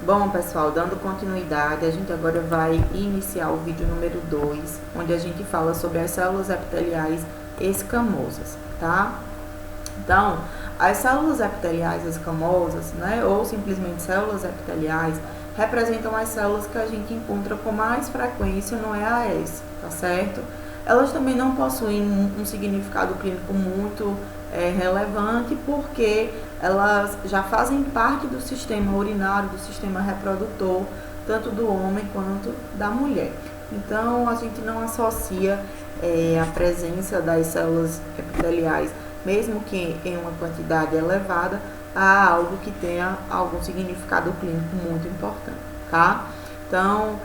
Bom, pessoal, dando continuidade, a gente agora vai iniciar o vídeo número 2, onde a gente fala sobre as células epiteliais escamosas, tá? Então, as células epiteliais escamosas, né, ou simplesmente células epiteliais, representam as células que a gente encontra com mais frequência no EAS, tá certo? Elas também não possuem um significado clínico muito relevante, porque elas já fazem parte do sistema urinário, do sistema reprodutor, tanto do homem quanto da mulher. Então, a gente não associa a presença das células epiteliais, mesmo que em uma quantidade elevada, a algo que tenha algum significado clínico muito importante, tá? Então,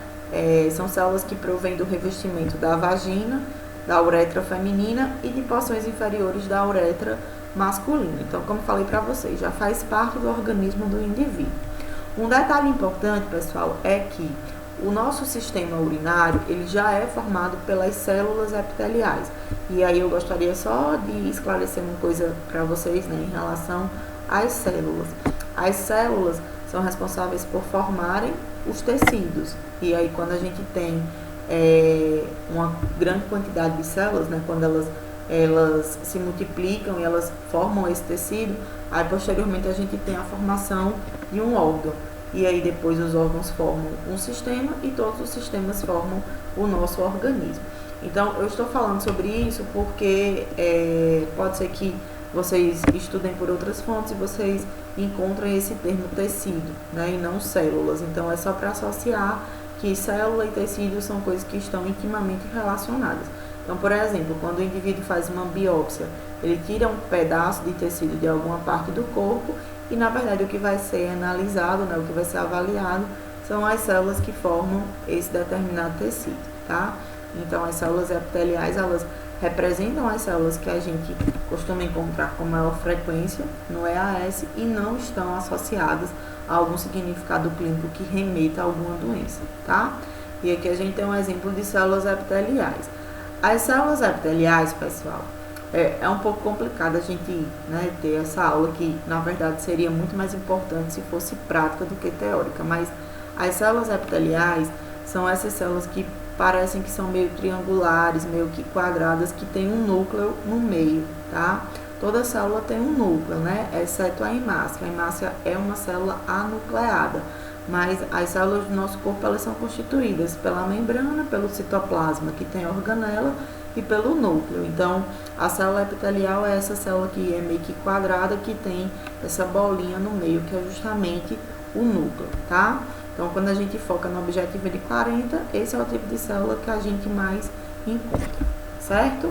são células que provêm do revestimento da vagina, da uretra feminina e de porções inferiores da uretra masculina. Então, como falei para vocês, já faz parte do organismo do indivíduo. Um detalhe importante, pessoal, é que o nosso sistema urinário, ele já é formado pelas células epiteliais. E aí eu gostaria só de esclarecer uma coisa para vocês, né, em relação às células. As células são responsáveis por formarem os tecidos. E aí quando a gente tem uma grande quantidade de células, né, quando elas se multiplicam e elas formam esse tecido, aí posteriormente a gente tem a formação de um órgão. E aí depois os órgãos formam um sistema e todos os sistemas formam o nosso organismo. Então eu estou falando sobre isso porque pode ser que vocês estudem por outras fontes e vocês encontrem esse termo tecido, né, e não células. Então é só para associar que célula e tecido são coisas que estão intimamente relacionadas. Então, por exemplo, quando o indivíduo faz uma biópsia, ele tira um pedaço de tecido de alguma parte do corpo e, na verdade, o que vai ser analisado, né, o que vai ser avaliado, são as células que formam esse determinado tecido, tá? Então, as células epiteliais, elas representam as células que a gente costuma encontrar com maior frequência no EAS e não estão associadas a algum significado clínico que remeta a alguma doença, tá? E aqui a gente tem um exemplo de células epiteliais. As células epiteliais, pessoal, é um pouco complicado a gente, né, ter essa aula que, na verdade, seria muito mais importante se fosse prática do que teórica, mas as células epiteliais são essas células que parecem que são meio triangulares, meio que quadradas, que tem um núcleo no meio, tá? Toda célula tem um núcleo, né, exceto a hemácia. A hemácia é uma célula anucleada, mas as células do nosso corpo, elas são constituídas pela membrana, pelo citoplasma, que tem organela, e pelo núcleo. Então, a célula epitelial é essa célula que é meio que quadrada, que tem essa bolinha no meio, que é justamente o núcleo, tá? Então, quando a gente foca no objetivo de 40, esse é o tipo de célula que a gente mais encontra, certo?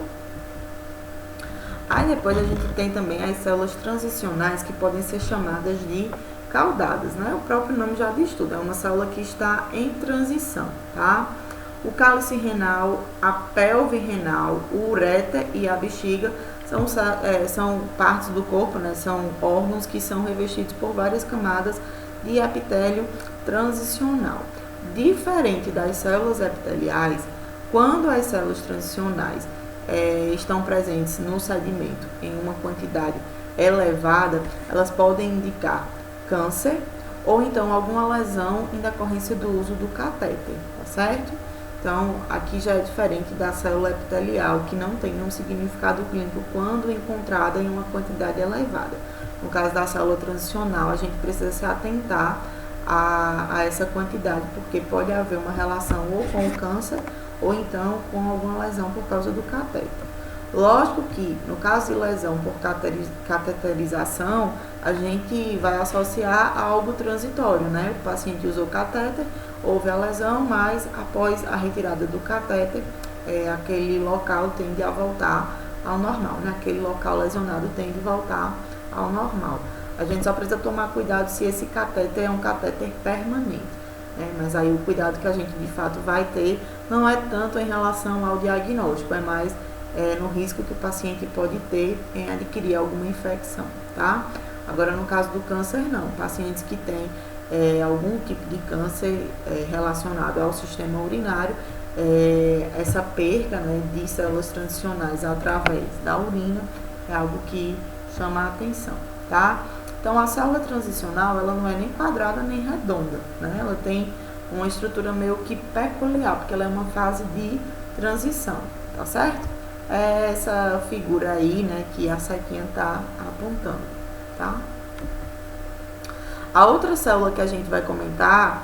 Aí depois a gente tem também as células transicionais, que podem ser chamadas de caudadas, né? O próprio nome já diz tudo, é uma célula que está em transição, tá? O cálice renal, a pelve renal, o uréter e a bexiga são partes do corpo, né? São órgãos que são revestidos por várias camadas de epitélio transicional. Diferente das células epiteliais, quando as células transicionais estão presentes no sedimento em uma quantidade elevada, elas podem indicar câncer ou então alguma lesão em decorrência do uso do catéter, tá certo? Então, aqui já é diferente da célula epitelial, que não tem um significado clínico quando encontrada em uma quantidade elevada. No caso da célula transicional, a gente precisa se atentar a essa quantidade, porque pode haver uma relação ou com o câncer ou então com alguma lesão por causa do catéter. Lógico que, no caso de lesão por cateterização, a gente vai associar a algo transitório, né? O paciente usou catéter, houve a lesão, mas após a retirada do catéter, aquele local tende a voltar ao normal, né? Aquele local lesionado tende a voltar ao normal. A gente só precisa tomar cuidado se esse catéter é um catéter permanente, né? Mas aí o cuidado que a gente de fato vai ter não é tanto em relação ao diagnóstico, é mais no risco que o paciente pode ter em adquirir alguma infecção, tá? Agora, no caso do câncer, não. Pacientes que têm algum tipo de câncer relacionado ao sistema urinário, essa perca, né, de células transicionais através da urina é algo que chama a atenção, tá? Então, a célula transicional, ela não é nem quadrada nem redonda, né? Ela tem uma estrutura meio que peculiar, porque ela é uma fase de transição, tá certo? É essa figura aí, né, que a setinha tá apontando, tá? A outra célula que a gente vai comentar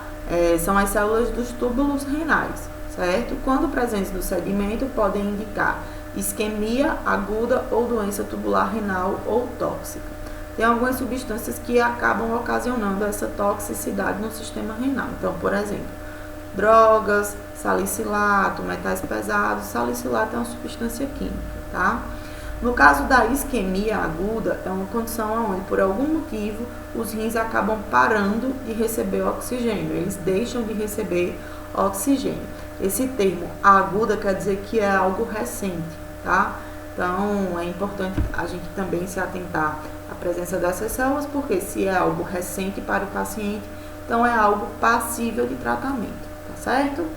são as células dos túbulos renais, certo? Quando presentes no segmento, podem indicar isquemia aguda ou doença tubular renal ou tóxica. Tem algumas substâncias que acabam ocasionando essa toxicidade no sistema renal. Então, por exemplo, drogas, salicilato, metais pesados. Salicilato é uma substância química, tá? No caso da isquemia aguda, é uma condição onde, por algum motivo, os rins acabam parando de receber oxigênio. Eles deixam de receber oxigênio. Esse termo aguda quer dizer que é algo recente, tá? Então, é importante a gente também se atentar à presença dessas células, porque se é algo recente para o paciente, então é algo passível de tratamento, tá certo?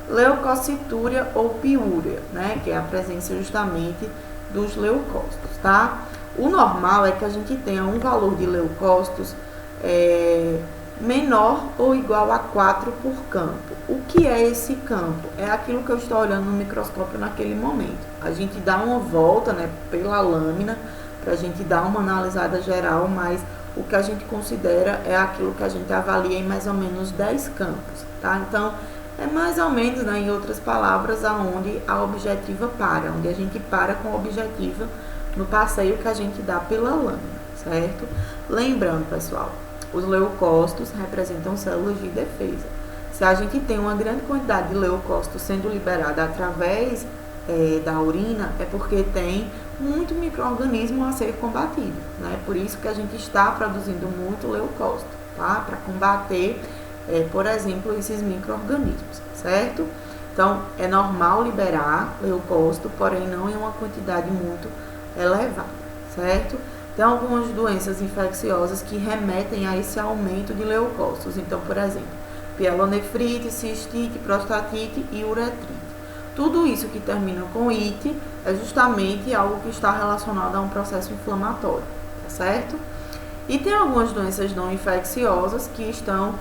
Leucocitúria ou piúria, né, que é a presença justamente dos leucócitos, tá? O normal é que a gente tenha um valor de leucócitos menor ou igual a 4 por campo. O que é esse campo? É aquilo que eu estou olhando no microscópio naquele momento. A gente dá uma volta, né, pela lâmina para a gente dar uma analisada geral, mas o que a gente considera é aquilo que a gente avalia em mais ou menos 10 campos, tá? Então, é mais ou menos, né, em outras palavras, aonde a objetiva para, onde a gente para com a objetiva no passeio que a gente dá pela lâmina, certo? Lembrando, pessoal, os leucócitos representam células de defesa. Se a gente tem uma grande quantidade de leucócitos sendo liberada através da urina, é porque tem muito micro-organismo a ser combatido, né? Por isso que a gente está produzindo muito leucócito, tá? Para combater por exemplo, esses micro-organismos, certo? Então, é normal liberar leucócito, porém não em uma quantidade muito elevada, certo? Tem algumas doenças infecciosas que remetem a esse aumento de leucócitos. Então, por exemplo, pielonefrite, cistite, prostatite e uretrite. Tudo isso que termina com ite é justamente algo que está relacionado a um processo inflamatório, tá certo? E tem algumas doenças não infecciosas que estão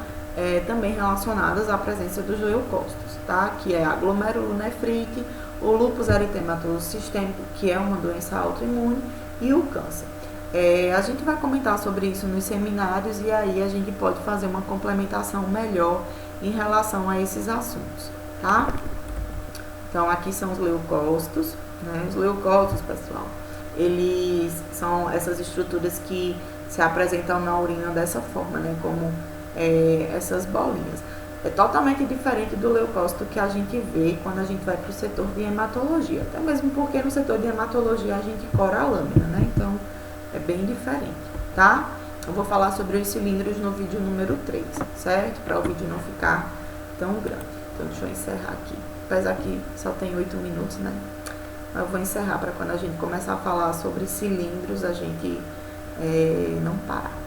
também relacionadas à presença dos leucócitos, tá? Que é a glomerulonefrite, o lúpus eritematoso sistêmico, que é uma doença autoimune, e o câncer. A gente vai comentar sobre isso nos seminários e aí a gente pode fazer uma complementação melhor em relação a esses assuntos, tá? Então, aqui são os leucócitos, né? Os leucócitos, pessoal, eles são essas estruturas que se apresentam na urina dessa forma, né? Como essas bolinhas. É totalmente diferente do leucócito que a gente vê quando a gente vai para o setor de hematologia. Até mesmo porque no setor de hematologia a gente cora a lâmina, né? Então, é bem diferente, tá? Eu vou falar sobre os cilindros no vídeo número 3, certo? Para o vídeo não ficar tão grande. Então, deixa eu encerrar aqui. Apesar que só tem 8 minutos, né? Eu vou encerrar para quando a gente começar a falar sobre cilindros, a gente não parar.